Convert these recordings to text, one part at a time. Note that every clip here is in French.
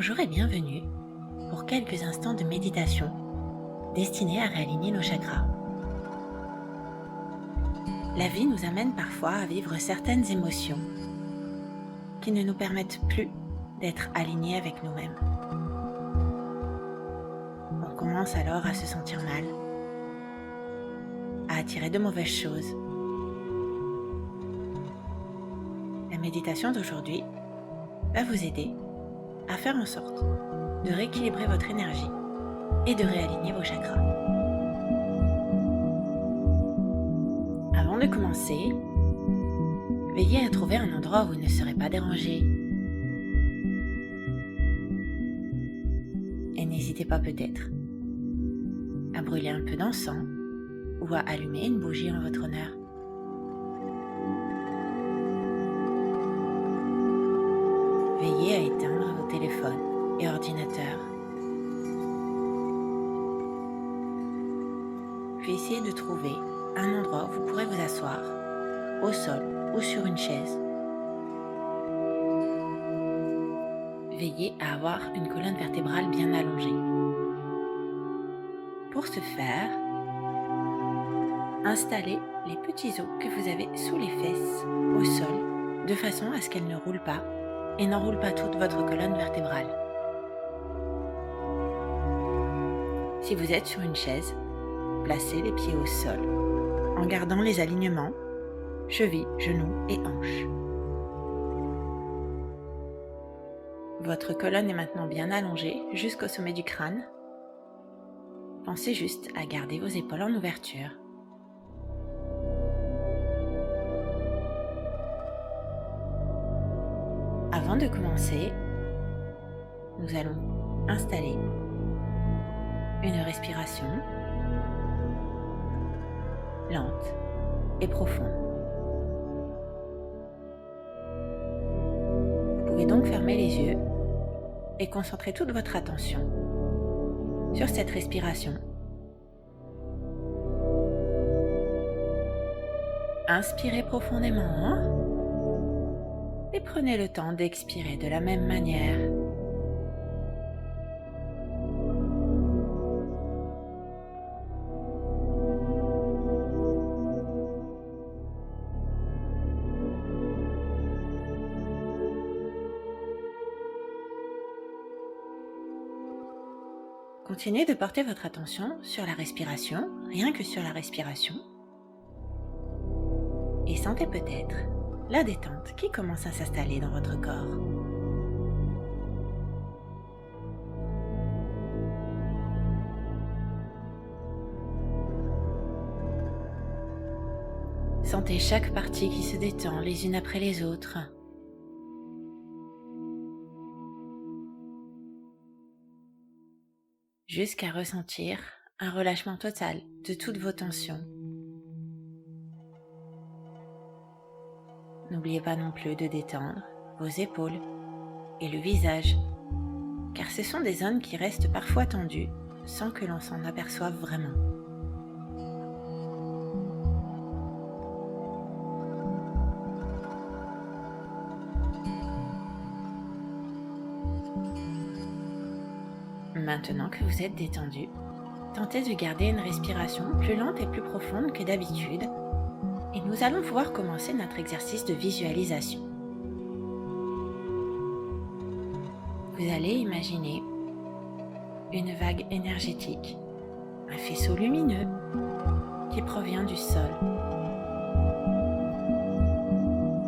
Bonjour et bienvenue pour quelques instants de méditation destinés à réaligner nos chakras. La vie nous amène parfois à vivre certaines émotions qui ne nous permettent plus d'être alignés avec nous-mêmes. On commence alors à se sentir mal, à attirer de mauvaises choses. La méditation d'aujourd'hui va vous aider à faire en sorte de rééquilibrer votre énergie et de réaligner vos chakras. Avant de commencer, veillez à trouver un endroit où vous ne serez pas dérangé. Et n'hésitez pas peut-être à brûler un peu d'encens ou à allumer une bougie en votre honneur. Veillez à éteindre vos téléphones et ordinateurs. Puis essayez de trouver un endroit où vous pourrez vous asseoir, au sol ou sur une chaise. Veillez à avoir une colonne vertébrale bien allongée. Pour ce faire, installez les petits os que vous avez sous les fesses au sol de façon à ce qu'elles ne roulent pas et n'enroulent pas toute votre colonne vertébrale. Si vous êtes sur une chaise, placez les pieds au sol en gardant les alignements chevilles, genoux et hanches. Votre colonne est maintenant bien allongée jusqu'au sommet du crâne. Pensez juste à garder vos épaules en ouverture. Avant de commencer, nous allons installer une respiration lente et profonde. Vous pouvez donc fermer les yeux et concentrer toute votre attention sur cette respiration. Inspirez profondément et prenez le temps d'expirer de la même manière. Continuez de porter votre attention sur la respiration, rien que sur la respiration. Et sentez peut-être la détente qui commence à s'installer dans votre corps. Sentez chaque partie qui se détend les unes après les autres. Jusqu'à ressentir un relâchement total de toutes vos tensions. N'oubliez pas non plus de détendre vos épaules et le visage, car ce sont des zones qui restent parfois tendues sans que l'on s'en aperçoive vraiment. Maintenant que vous êtes détendu, tentez de garder une respiration plus lente et plus profonde que d'habitude et nous allons pouvoir commencer notre exercice de visualisation. Vous allez imaginer une vague énergétique, un faisceau lumineux qui provient du sol,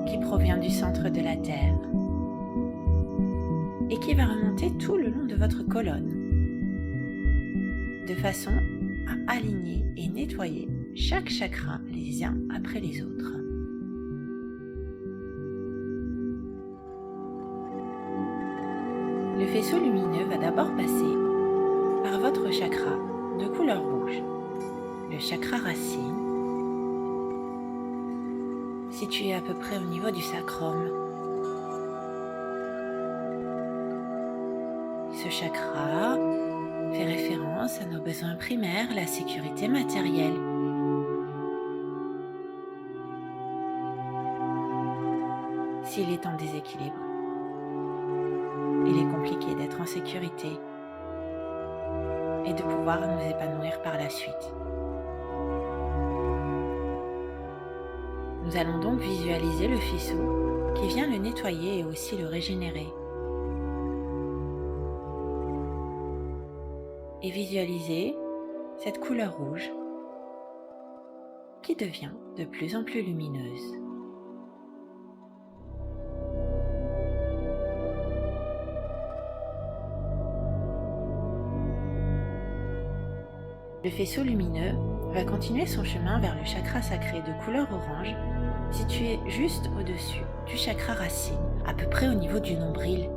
qui provient du centre de la Terre et qui va remonter tout le long de votre colonne, de façon à aligner et nettoyer chaque chakra les uns après les autres. Le faisceau lumineux va d'abord passer par votre chakra de couleur rouge, le chakra racine, situé à peu près au niveau du sacrum. Ce chakra fait référence à nos besoins primaires, la sécurité matérielle. S'il est en déséquilibre, il est compliqué d'être en sécurité et de pouvoir nous épanouir par la suite. Nous allons donc visualiser le faisceau qui vient le nettoyer et aussi le régénérer. Et visualiser cette couleur rouge qui devient de plus en plus lumineuse. Le faisceau lumineux va continuer son chemin vers le chakra sacré de couleur orange, situé juste au-dessus du chakra racine, à peu près au niveau du nombril.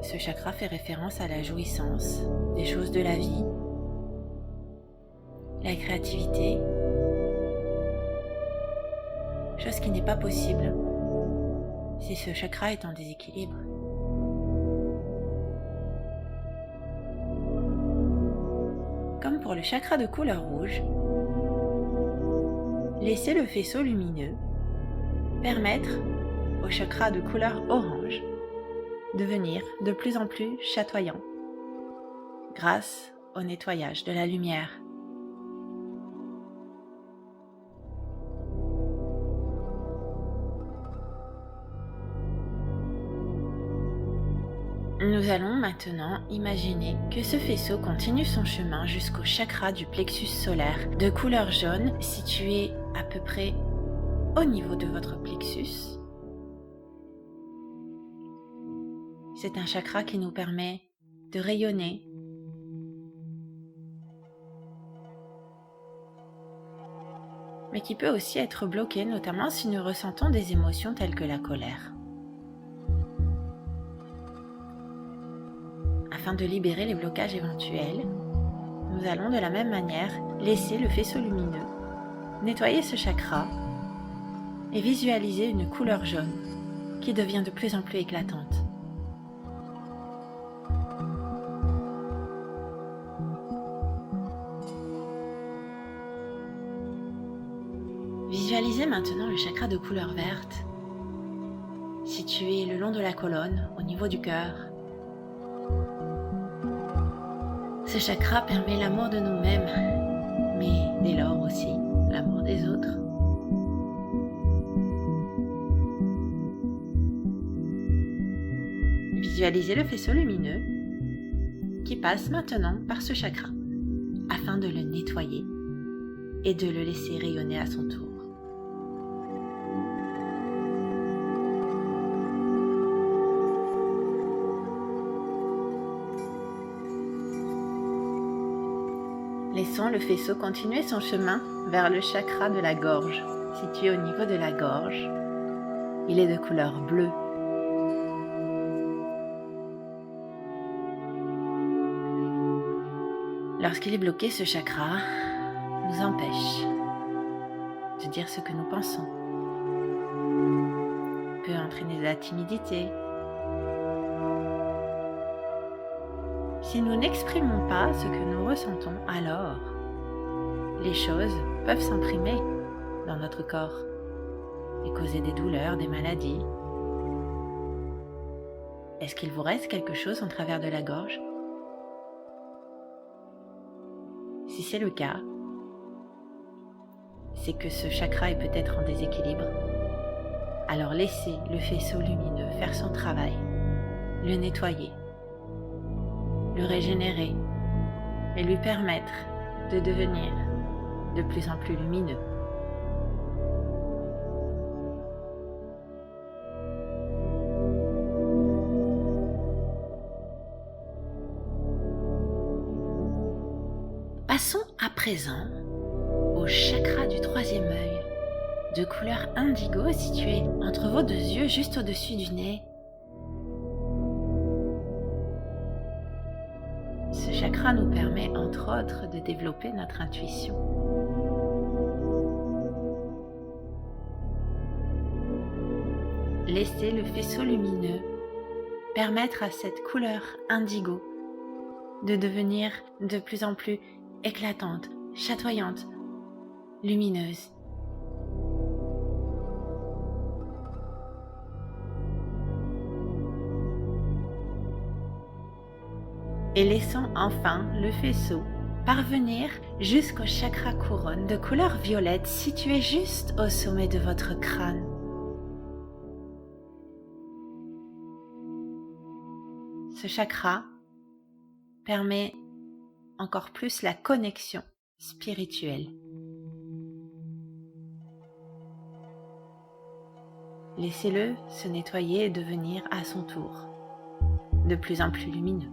Ce chakra fait référence à la jouissance des choses de la vie, la créativité, chose qui n'est pas possible si ce chakra est en déséquilibre. Comme pour le chakra de couleur rouge, laissez le faisceau lumineux permettre au chakra de couleur orange de devenir de plus en plus chatoyant grâce au nettoyage de la lumière. Nous allons maintenant imaginer que ce faisceau continue son chemin jusqu'au chakra du plexus solaire de couleur jaune situé à peu près au niveau de votre plexus. C'est un chakra qui nous permet de rayonner, mais qui peut aussi être bloqué, notamment si nous ressentons des émotions telles que la colère. Afin de libérer les blocages éventuels, nous allons de la même manière laisser le faisceau lumineux nettoyer ce chakra et visualiser une couleur jaune qui devient de plus en plus éclatante. Visualisez maintenant le chakra de couleur verte situé le long de la colonne au niveau du cœur. Ce chakra permet l'amour de nous-mêmes, mais dès lors aussi l'amour des autres. Visualisez le faisceau lumineux qui passe maintenant par ce chakra afin de le nettoyer et de le laisser rayonner à son tour. Laissons le faisceau continuer son chemin vers le chakra de la gorge, situé au niveau de la gorge. Il est de couleur bleue. Lorsqu'il est bloqué, ce chakra nous empêche de dire ce que nous pensons, peut entraîner de la timidité. Si nous n'exprimons pas ce que nous ressentons, alors les choses peuvent s'imprimer dans notre corps et causer des douleurs, des maladies. Est-ce qu'il vous reste quelque chose en travers de la gorge? Si c'est le cas, c'est que ce chakra est peut-être en déséquilibre. Alors laissez le faisceau lumineux faire son travail, le nettoyer, le régénérer et lui permettre de devenir de plus en plus lumineux. Passons à présent au chakra du troisième œil, de couleur indigo situé entre vos deux yeux juste au-dessus du nez. Ce chakra nous permet entre autres de développer notre intuition. Laissez le faisceau lumineux permettre à cette couleur indigo de devenir de plus en plus éclatante, chatoyante, lumineuse. Et laissons enfin le faisceau parvenir jusqu'au chakra couronne de couleur violette situé juste au sommet de votre crâne. Ce chakra permet encore plus la connexion spirituelle. Laissez-le se nettoyer et devenir à son tour de plus en plus lumineux.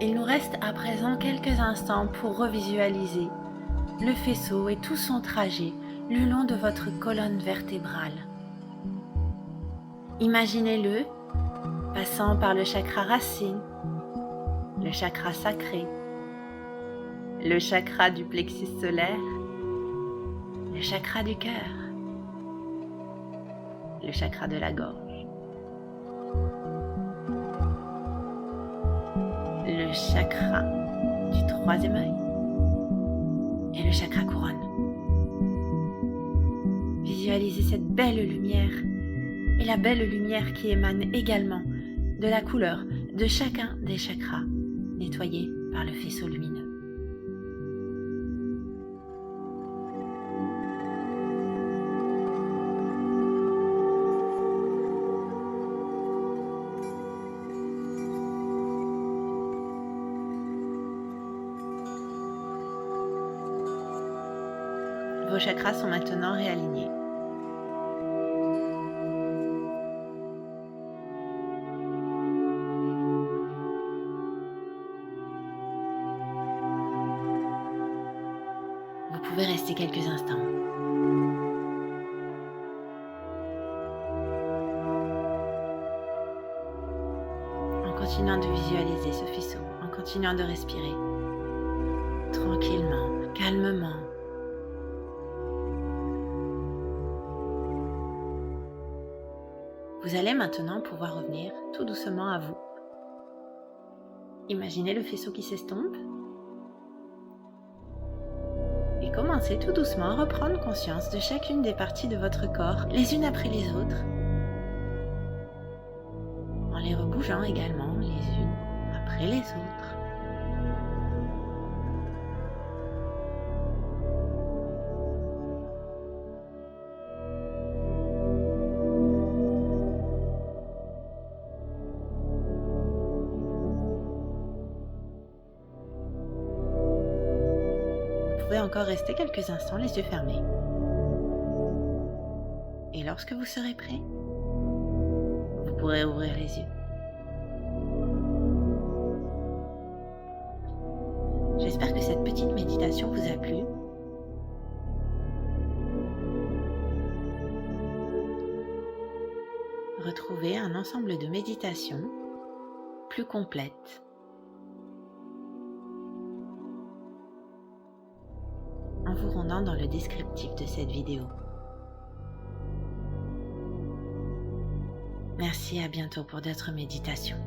Il nous reste à présent quelques instants pour revisualiser le faisceau et tout son trajet le long de votre colonne vertébrale. Imaginez-le passant par le chakra racine, le chakra sacré, le chakra du plexus solaire, le chakra du cœur, le chakra de la gorge, le chakra du troisième œil et le chakra couronne. Visualisez cette belle lumière et la belle lumière qui émane également de la couleur de chacun des chakras nettoyés par le faisceau lumineux. Vos chakras sont maintenant réalignés. Vous pouvez rester quelques instants. En continuant de visualiser ce faisceau, en continuant de respirer tranquillement, calmement. Vous allez maintenant pouvoir revenir tout doucement à vous. Imaginez le faisceau qui s'estompe et commencez tout doucement à reprendre conscience de chacune des parties de votre corps, les unes après les autres, en les rebougeant également les unes après les autres. Vous pouvez encore rester quelques instants les yeux fermés. Et lorsque vous serez prêt, vous pourrez ouvrir les yeux. J'espère que cette petite méditation vous a plu. Retrouvez un ensemble de méditations plus complètes en vous rendant dans le descriptif de cette vidéo. Merci, à bientôt pour d'autres méditations.